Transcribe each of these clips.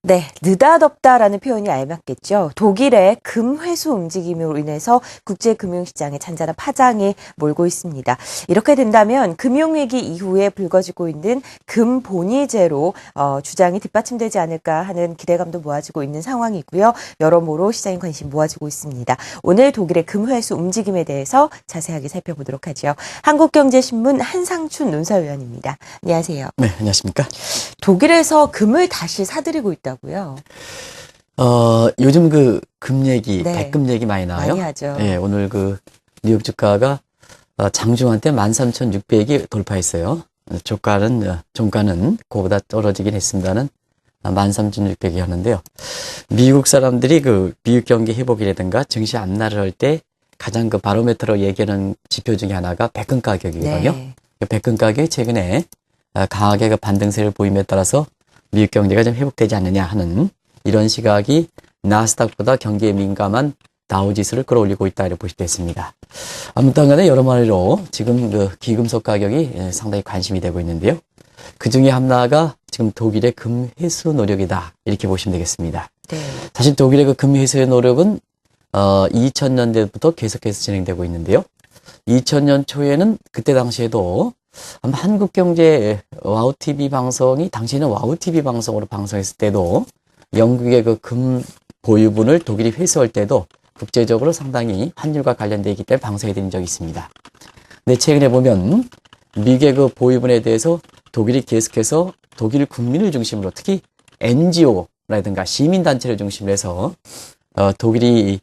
네, 느닷없다라는 표현이 알맞겠죠. 독일의 금 회수 움직임으로 인해서 국제 금융시장에 잔잔한 파장이 몰고 있습니다. 이렇게 된다면 금융위기 이후에 불거지고 있는 금 본위제로 주장이 뒷받침되지 않을까 하는 기대감도 모아지고 있는 상황이고요. 여러모로 시장의 관심 모아지고 있습니다. 오늘 독일의 금 회수 움직임에 대해서 자세하게 살펴보도록 하죠. 한국경제신문 한상춘 논설위원입니다. 안녕하세요. 네, 안녕하십니까? 독일에서 금을 다시 사들이고 있다고요? 요즘 그 금 얘기, 네. 백금 얘기 많이 나와요. 많이 하죠. 예, 오늘 그 뉴욕 주가가 장중한 때 13,600이 돌파했어요. 종가는 그보다 떨어지긴 했습니다는 13,600이 하는데요. 미국 사람들이 그 미국 경기 회복이라든가 증시 안날을 할 때 가장 그 바로메터로 얘기하는 지표 중에 하나가 백금 가격이거든요. 네. 그 백금 가격이 최근에 강하게 그 반등세를 보임에 따라서 미국 경제가 좀 회복되지 않느냐 하는 이런 시각이 나스닥보다 경기에 민감한 다우지수를 끌어올리고 있다 이렇게 보실 수 있습니다. 아무튼 간에 여러모로 지금 그 귀금속 가격이 상당히 관심이 되고 있는데요. 그 중에 하나가 지금 독일의 금 회수 노력이다 이렇게 보시면 되겠습니다. 네. 사실 독일의 그 금 회수의 노력은 2000년대부터 계속해서 진행되고 있는데요. 2000년 초에는 그때 당시에도 아마 한국경제 와우TV 방송이 당시에는 와우TV 방송으로 방송했을 때도 영국의 그 금 보유분을 독일이 회수할 때도 국제적으로 상당히 환율과 관련되어 있기 때문에 방송해 드린 적이 있습니다. 근데 최근에 보면 미국의 그 보유분에 대해서 독일이 계속해서 독일 국민을 중심으로 특히 NGO라든가 시민단체를 중심으로 해서 독일이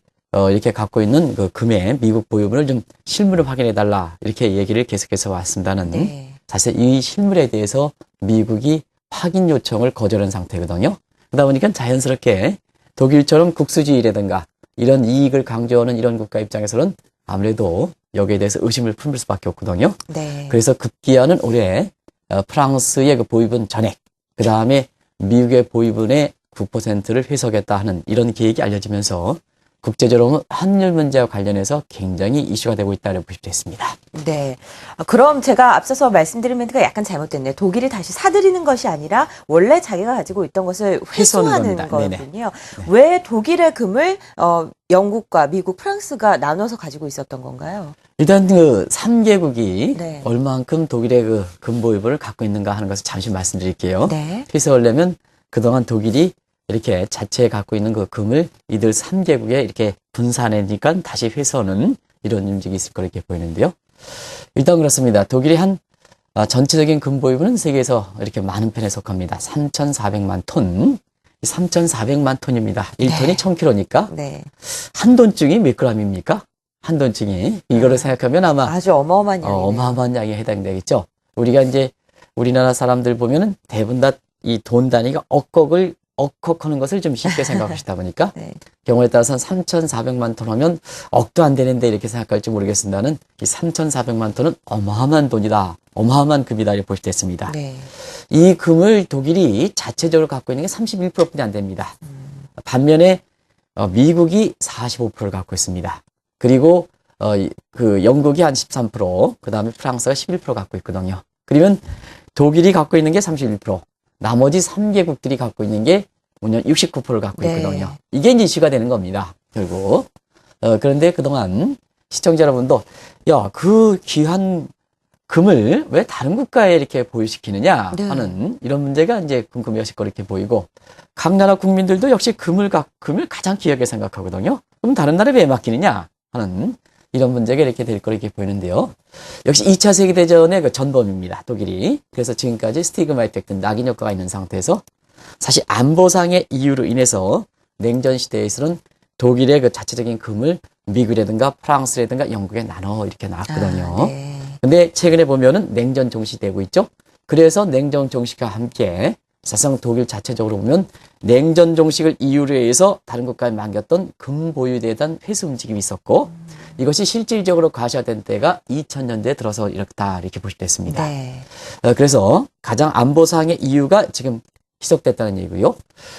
이렇게 갖고 있는 그 금의 미국 보유분을 좀 실물을 확인해 달라 이렇게 얘기를 계속해서 왔습니다는 네. 사실 이 실물에 대해서 미국이 확인 요청을 거절한 상태거든요. 그러다 보니까 자연스럽게 독일처럼 국수주의라든가 이런 이익을 강조하는 이런 국가 입장에서는 아무래도 여기에 대해서 의심을 품을 수밖에 없거든요. 네. 그래서 급기야는 올해 프랑스의 그 보유분 전액, 그 다음에 미국의 보유분의 9%를 회수하겠다 하는 이런 계획이 알려지면서 국제적으로 환율 문제와 관련해서 굉장히 이슈가 되고 있다고 보실 수 있습니다. 네. 그럼 제가 앞서서 말씀드린 멘트가 약간 잘못됐네요. 독일이 다시 사들이는 것이 아니라 원래 자기가 가지고 있던 것을 회수하는 겁니다. 거군요. 네. 왜 독일의 금을 영국과 미국, 프랑스가 나눠서 가지고 있었던 건가요? 일단 그 3개국이 네. 얼만큼 독일의 그 금보유분을 갖고 있는가 하는 것을 잠시 말씀드릴게요. 네. 회수하려면 그동안 독일이 이렇게 자체에 갖고 있는 그 금을 이들 3개국에 이렇게 분산해니까 다시 회수하는 이런 움직임이 있을 거로 이렇게 보이는데요. 일단 그렇습니다. 독일이 한 전체적인 금 보유분은 세계에서 이렇게 많은 편에 속합니다. 3,400만 톤. 3,400만 톤입니다. 1톤이 네. 1,000kg니까. 네. 한 돈증이 몇 g입니까? 한 돈증이. 이거를 생각하면 아마 아주 어마어마한 양이네요. 어마어마한 양에 해당되겠죠. 우리가 이제 우리나라 사람들 보면은 대부분 다 이 돈 단위가 억하는 것을 좀 쉽게 생각하시다 보니까 네. 경우에 따라서는 3,400만 톤 하면 억도 안 되는데 이렇게 생각할지 모르겠습니다는 이 3,400만 톤은 어마어마한 돈이다. 어마어마한 금이다 이렇게 보실 수 있습니다. 네. 이 금을 독일이 자체적으로 갖고 있는 게 31%뿐이 안 됩니다. 반면에 미국이 45%를 갖고 있습니다. 그리고 그 영국이 한 13%, 그 다음에 프랑스가 11% 갖고 있거든요. 그러면 독일이 갖고 있는 게 31%, 나머지 3개국들이 갖고 있는 게 뭐냐 69%를 갖고 네. 있거든요. 이게 이제 이슈가 되는 겁니다. 결국. 그런데 그동안 시청자 여러분도 야, 그 귀한 금을 왜 다른 국가에 이렇게 보유시키느냐 네. 하는 이런 문제가 이제 궁금해하실 거 이렇게 보이고 각 나라 국민들도 역시 금을 가장 귀하게 생각하거든요. 그럼 다른 나라에 왜 맡기느냐 하는 이런 문제가 이렇게 될 거 이렇게 보이는데요. 역시 2차 세계대전의 그 전범입니다. 독일이. 그래서 지금까지 스티그마 이펙트, 낙인 효과가 있는 상태에서 사실 안보상의 이유로 인해서 냉전 시대에서는 독일의 그 자체적인 금을 미국이라든가 프랑스라든가 영국에 나눠 이렇게 놨거든요. 네. 근데 최근에 보면은 냉전 종식되고 있죠. 그래서 냉전 종식과 함께 사실상 독일 자체적으로 보면 냉전 종식을 이유로 해서 다른 국가에 맡겼던 금 보유에 대한 회수 움직임이 있었고 이것이 실질적으로 가시화된 때가 2000년대에 들어서 이렇다 이렇게 보실 수 있습니다. 네. 그래서 가장 안보상의 이유가 지금 희석됐다는 얘기고요.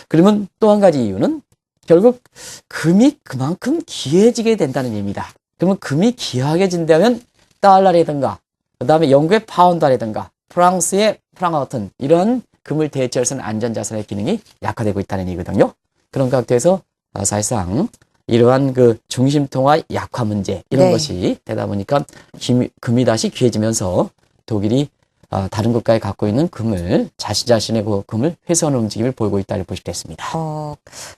그러면 또 한 가지 이유는 결국 금이 그만큼 귀해지게 된다는 얘기입니다. 그러면 금이 귀하게진다면 달러라든가 그다음에 영국의 파운드라든가 프랑스의 프랑크 같은 이런 금을 대체해서는 안전자산의 기능이 약화되고 있다는 얘기거든요. 그런 각도에서 사실상 이러한 그 중심통화 약화 문제 이런 네. 것이 되다 보니까 금이 다시 귀해지면서 독일이 다른 국가에 갖고 있는 금을 자신의 그 금을 회수하는 움직임을 보이고 있다고 볼 수 있습니다.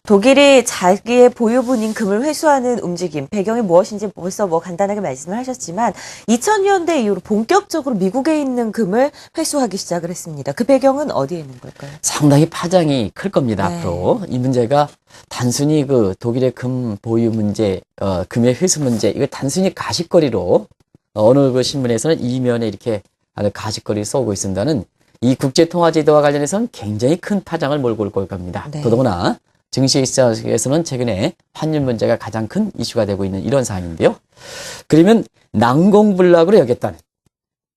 독일이 자기의 보유분인 금을 회수하는 움직임, 배경이 무엇인지 벌써 뭐 간단하게 말씀을 하셨지만 2000년대 이후로 본격적으로 미국에 있는 금을 회수하기 시작을 했습니다. 그 배경은 어디에 있는 걸까요? 상당히 파장이 클 겁니다. 네. 앞으로 이 문제가 단순히 그 독일의 금 보유 문제, 금의 회수 문제 이거 단순히 가십거리로 어느 그 신문에서는 이면에 이렇게 가십거리 쏘고 있습니다는 이 국제통화제도와 관련해서는 굉장히 큰 파장을 몰고 올 겁니다. 네. 더더구나 증시시장에서는 최근에 환율 문제가 가장 큰 이슈가 되고 있는 이런 상황인데요. 그러면 난공불락으로 여겼다는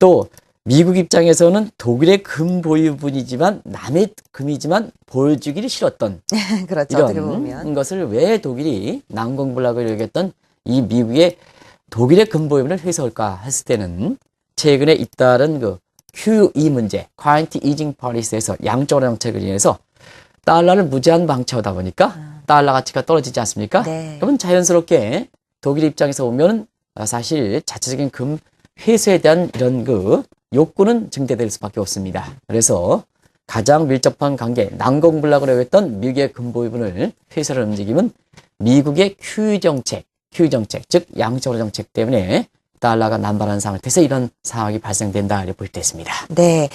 또 미국 입장에서는 독일의 금 보유분이지만 남의 금이지만 보여주기를 싫었던 그렇죠. 어떻게 보면. 이런 것을 왜 독일이 난공불락을 여겼던 이 미국의 독일의 금 보유분을 회수할까 했을 때는 최근에 잇따른 그 QE 문제, Quantity Easing Policy에서 양적완화 정책을 인해서 달러를 무제한 방치하다 보니까 달러 가치가 떨어지지 않습니까? 네. 그러면 자연스럽게 독일 입장에서 보면 사실 자체적인 금 회수에 대한 이런 그 욕구는 증대될 수밖에 없습니다. 그래서 가장 밀접한 관계, 난공불락으로 했던 미국의 금 보유분을 회수하는 움직임은 미국의 QE 정책, 즉 양적완화 정책 때문에 달러가 남발하는 상태에서 이런 상황이 발생된다 이렇게 볼 수 있습니다. 네,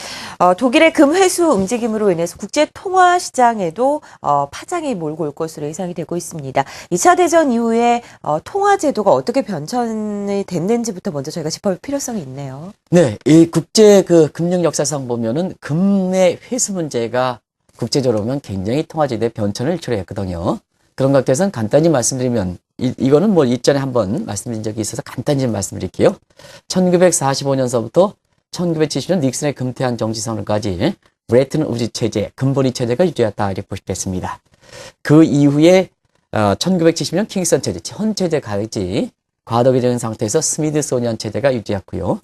독일의 금 회수 움직임으로 인해서 국제 통화 시장에도 파장이 몰고 올 것으로 예상이 되고 있습니다. 2차 대전 이후에 통화 제도가 어떻게 변천이 됐는지부터 먼저 저희가 짚어볼 필요성이 있네요. 네, 이 국제 그 금융 역사상 보면은 금의 회수 문제가 국제적으로 보면 굉장히 통화 제도의 변천을 초래했거든요. 그런 것들에서는 간단히 말씀드리면 이거는 뭐 이전에 한번 말씀드린 적이 있어서 간단히 좀 말씀드릴게요. 1945년서부터 1970년 닉슨의 금태한 정치선언까지 브레튼 우즈 체제, 금본위 체제가 유지했다 이렇게 보시겠습니다. 그 이후에 1970년 킹선 체제, 현 체제까지 과도기적인 상태에서 스미드소니언 체제가 유지했고요.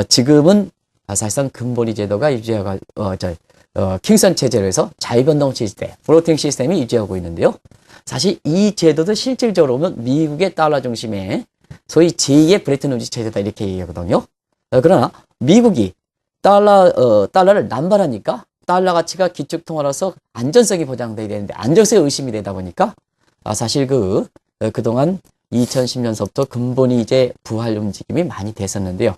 지금은 사실상 금본위 제도가 유지하고 킹선 체제로 해서 자유변동 시스템, 플로팅 시스템이 유지하고 있는데요. 사실 이 제도도 실질적으로 보면 미국의 달러 중심의 소위 제2의 브레튼 우즈 체제다 이렇게 얘기하거든요. 그러나 미국이 달러를 남발하니까 달러 가치가 기축통화로서 안전성이 보장돼야 되는데 안정성이 의심이 되다 보니까 사실 그동안 2010년서부터 근본이 이제 부활 움직임이 많이 됐었는데요.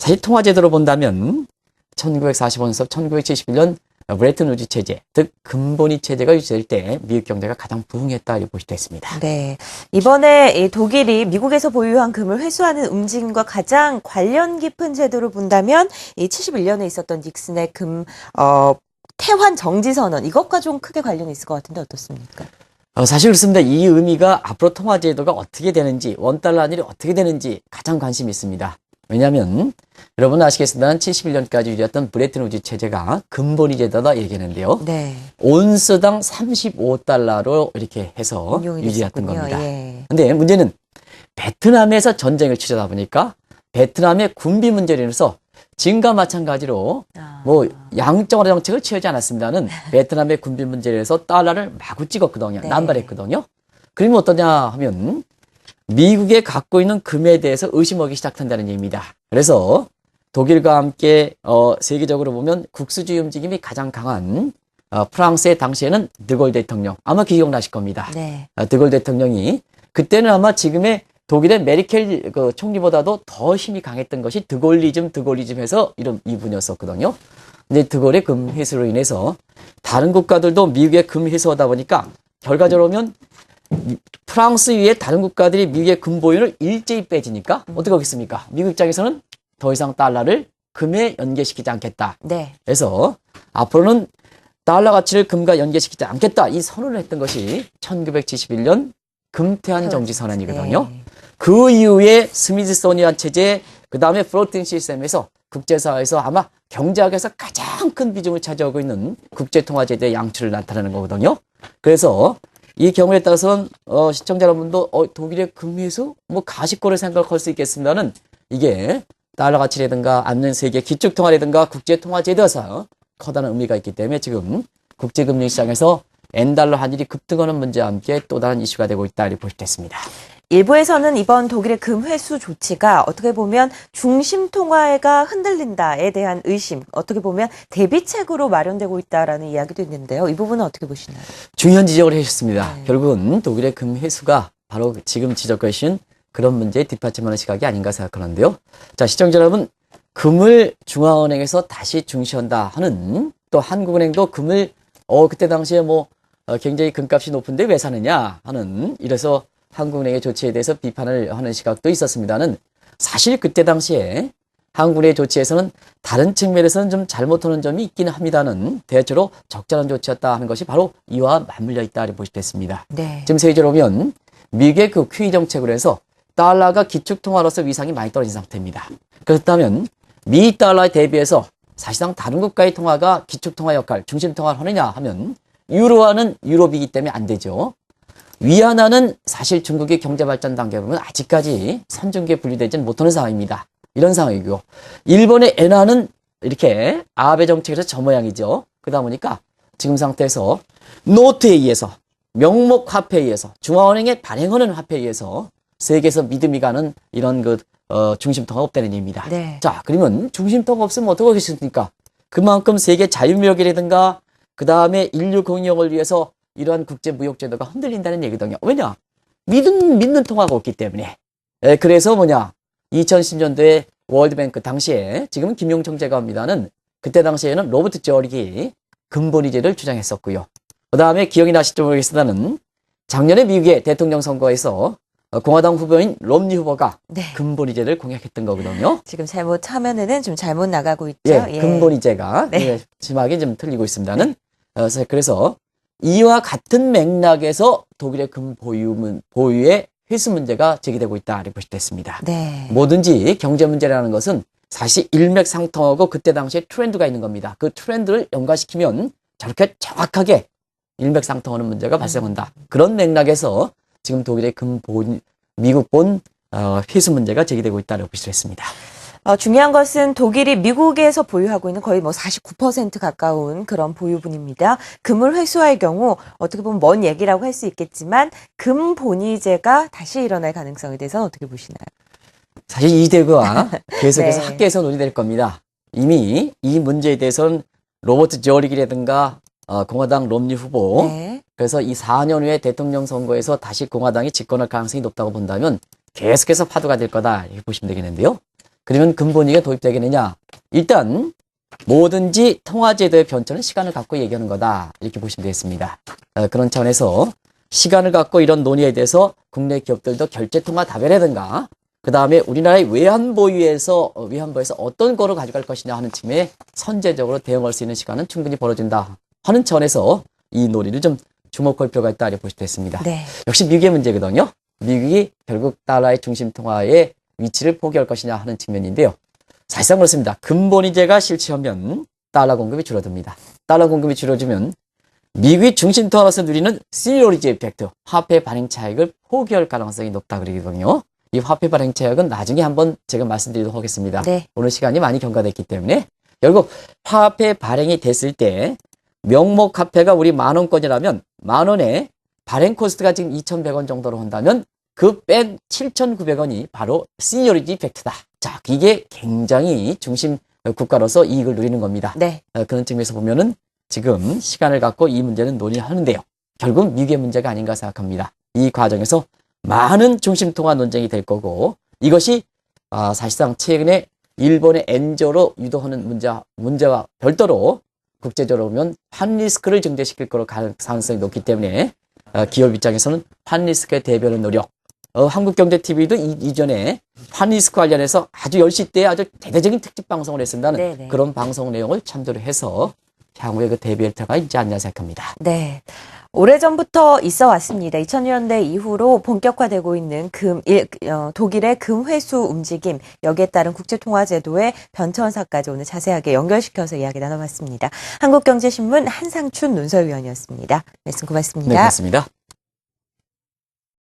사실 통화제도로 본다면 1945년서 1971년 브레튼 우즈 체제, 즉 근본위 체제가 유지될 때 미국 경제가 가장 부흥했다 이렇게 볼 수 있습니다. 네, 이번에 이 독일이 미국에서 보유한 금을 회수하는 움직임과 가장 관련 깊은 제도를 본다면 이 71년에 있었던 닉슨의 금 퇴환 정지 선언 이것과 좀 크게 관련이 있을 것 같은데 어떻습니까? 사실 그렇습니다. 이 의미가 앞으로 통화제도가 어떻게 되는지, 원달러 환율이 어떻게 되는지 가장 관심이 있습니다. 왜냐하면 여러분 아시겠습니다만 71년까지 유지했던 브레튼 우즈 체제가 근본위 제도다 얘기하는데요. 네. 온스당 35달러로 이렇게 해서 유지했던 됐었군요. 겁니다. 예. 근데 문제는 베트남에서 전쟁을 치르다 보니까 베트남의 군비 문제로 인해서 지금과 마찬가지로 뭐 양적완화 정책을 취하지 않았습니다는 베트남의 군비 문제로 해서 달러를 마구 찍었거든요. 네. 남발했거든요. 그러면 어떠냐 하면 미국에 갖고 있는 금에 대해서 의심하기 시작한다는 얘기입니다. 그래서 독일과 함께 세계적으로 보면 국수주의 움직임이 가장 강한 프랑스의 당시에는 드골 대통령 아마 기억나실 겁니다. 네. 드골 대통령이 그때는 아마 지금의 독일의 메르켈 총리보다도 더 힘이 강했던 것이 드골리즘 해서 이런 이분이었었거든요. 근데 드골의 금 회수로 인해서 다른 국가들도 미국의 금 회수하다 보니까 결과적으로 보면 프랑스 이외에 다른 국가들이 미국의 금 보유를 일제히 빼지니까 어떻게 하겠습니까? 미국 입장에서는 더 이상 달러를 금에 연계시키지 않겠다. 네. 그래서 앞으로는 달러 가치를 금과 연계시키지 않겠다. 이 선언을 했던 것이 1971년 금태한 정지 선언이거든요. 네. 그 이후에 스미스소니언 체제, 그 다음에 플로팅 시스템에서 국제사회에서 아마 경제학에서 가장 큰 비중을 차지하고 있는 국제통화제도의 양출을 나타내는 거거든요. 그래서 이 경우에 따라서는 시청자 여러분도 독일의 금회수 뭐 가십거를 생각할 수 있겠습니다는 이게 달러 가치라든가 아니면 세계 기축통화라든가 국제통화제도에서 커다란 의미가 있기 때문에 지금 국제금융시장에서 N달러 환율이 급등하는 문제와 함께 또 다른 이슈가 되고 있다 이렇게 보실 수 있습니다. 일부에서는 이번 독일의 금회수 조치가 어떻게 보면 중심 통화가 흔들린다에 대한 의심, 어떻게 보면 대비책으로 마련되고 있다라는 이야기도 있는데요. 이 부분은 어떻게 보시나요? 중요한 지적을 해주셨습니다. 네. 결국은 독일의 금회수가 바로 지금 지적하신 그런 문제에 뒷받침하는 시각이 아닌가 생각하는데요. 자, 시청자 여러분, 금을 중앙은행에서 다시 중시한다 하는, 또 한국은행도 금을 그때 당시에 굉장히 금값이 높은데 왜 사느냐 하는, 이래서 한국은행의 조치에 대해서 비판을 하는 시각도 있었습니다는, 사실 그때 당시에 한국은행의 조치에서는 다른 측면에서는 좀 잘못하는 점이 있기는 합니다는, 대체로 적절한 조치였다 하는 것이 바로 이와 맞물려 있다 이렇게 보시겠습니다. 네. 지금 세계적으로 보면 미국의 그 QE 정책으로 해서 달러가 기축통화로서 위상이 많이 떨어진 상태입니다. 그렇다면 미 달러에 대비해서 사실상 다른 국가의 통화가 기축통화 역할, 중심통화를 하느냐 하면 유로화는 유로비이기 때문에 안 되죠. 위안화는 사실 중국의 경제발전 단계에 보면 아직까지 선진국에 분류되지는 못하는 상황입니다. 이런 상황이고요. 일본의 엔화는 이렇게 아베 정책에서 저 모양이죠. 그러다 보니까 지금 상태에서 노트에 의해서, 명목 화폐에 의해서, 중앙은행의 발행하는 화폐에 의해서 세계에서 믿음이 가는 이런 중심통화가 없다는 얘기입니다. 네. 자, 그러면 중심통화가 없으면 어떻게 하겠습니까? 그만큼 세계 자유무역이라든가 그 다음에 인류 공역을 위해서 이러한 국제무역제도가 흔들린다는 얘기거든요. 왜냐? 믿는 통화가 없기 때문에. 그래서 2010년도에 월드뱅크 당시에, 지금은 김용청 합니다는, 그때 당시에는 로버트 저릭이 금본위제를 주장했었고요. 그 다음에 기억이 나실지 모르겠으나는 작년에 미국의 대통령 선거에서 공화당 후보인 롬니 후보가 네. 금본위제를 공약했던 거거든요. 지금 잘못 화면에는 좀 잘못 나가고 있죠. 예, 금본위제가 네. 심하게 좀 틀리고 있습니다는. 그래서 이와 같은 맥락에서 독일의 금 보유의 회수 문제가 제기되고 있다 이렇게 보실 수 있습니다. 네. 뭐든지 경제 문제라는 것은 사실 일맥상통하고 그때 당시에 트렌드가 있는 겁니다. 그 트렌드를 연관시키면 저렇게 정확하게 일맥상통하는 문제가 발생한다. 그런 맥락에서 지금 독일의 미국본 회수 문제가 제기되고 있다고 볼 수 있습니다. 중요한 것은 독일이 미국에서 보유하고 있는 거의 49% 가까운 그런 보유분입니다. 금을 회수할 경우 어떻게 보면 먼 얘기라고 할 수 있겠지만 금 본위제가 다시 일어날 가능성에 대해서는 어떻게 보시나요? 사실 이 대구가 계속해서 네. 학계에서 논의될 겁니다. 이미 이 문제에 대해서는 로버트 저릭이라든가 공화당 롬니 후보, 네. 그래서 이 4년 후에 대통령 선거에서 다시 공화당이 집권할 가능성이 높다고 본다면 계속해서 파도가 될 거다 이렇게 보시면 되겠는데요. 그러면 금본위가 도입되겠느냐? 일단 뭐든지 통화제도의 변천은 시간을 갖고 얘기하는 거다 이렇게 보시면 되겠습니다. 그런 차원에서 시간을 갖고 이런 논의에 대해서 국내 기업들도 결제통화 다변이라든가 그 다음에 우리나라의 외환보유에서 어떤 거를 가져갈 것이냐 하는 측면에 선제적으로 대응할 수 있는 시간은 충분히 벌어진다 하는 차원에서 이 논의를 좀 주목할 필요가 있다 이렇게 보시면 되겠습니다. 네. 역시 미국의 문제거든요. 미국이 결국 달러의 중심통화의 위치를 포기할 것이냐 하는 측면인데요. 사실상 그렇습니다. 금본위제가 실시하면 달러 공급이 줄어듭니다. 달러 공급이 줄어들면 미국이 중심통화로서 누리는 시니어리티 이펙트, 화폐 발행 차익을 포기할 가능성이 높다 그러거든요. 이 화폐 발행 차익은 나중에 한번 제가 말씀드리도록 하겠습니다. 네. 오늘 시간이 많이 경과됐기 때문에 결국 화폐 발행이 됐을 때 명목 화폐가 우리 10,000원권이라면 10,000원에 발행 코스트가 지금 2,100원 정도로 한다면 그 뺀 7,900원이 바로 시니어리티 이펙트다. 자, 이게 굉장히 중심 국가로서 이익을 누리는 겁니다. 네. 그런 측면에서 보면은 지금 시간을 갖고 이 문제는 논의하는데요. 결국 미국의 문제가 아닌가 생각합니다. 이 과정에서 많은 중심통화 논쟁이 될 거고 이것이 사실상 최근에 일본의 엔저로 유도하는 문제와 별도로 국제적으로 보면 환리스크를 증대시킬 거로 가능성이 높기 때문에 기업 입장에서는 환리스크에 대비하는 노력. 한국경제TV도 이전에 환리스크 관련해서 아주 10시 때 아주 대대적인 특집 방송을 했습니다는 네네. 그런 방송 내용을 참조를 해서 향후에 그 대비할 필요가 있지 않냐 생각합니다. 네. 오래전부터 있어 왔습니다. 2000년대 이후로 본격화되고 있는 독일의 금 회수 움직임, 여기에 따른 국제통화제도의 변천사까지 오늘 자세하게 연결시켜서 이야기 나눠봤습니다. 한국경제신문 한상춘 논설위원이었습니다. 말씀 고맙습니다. 네, 고맙습니다.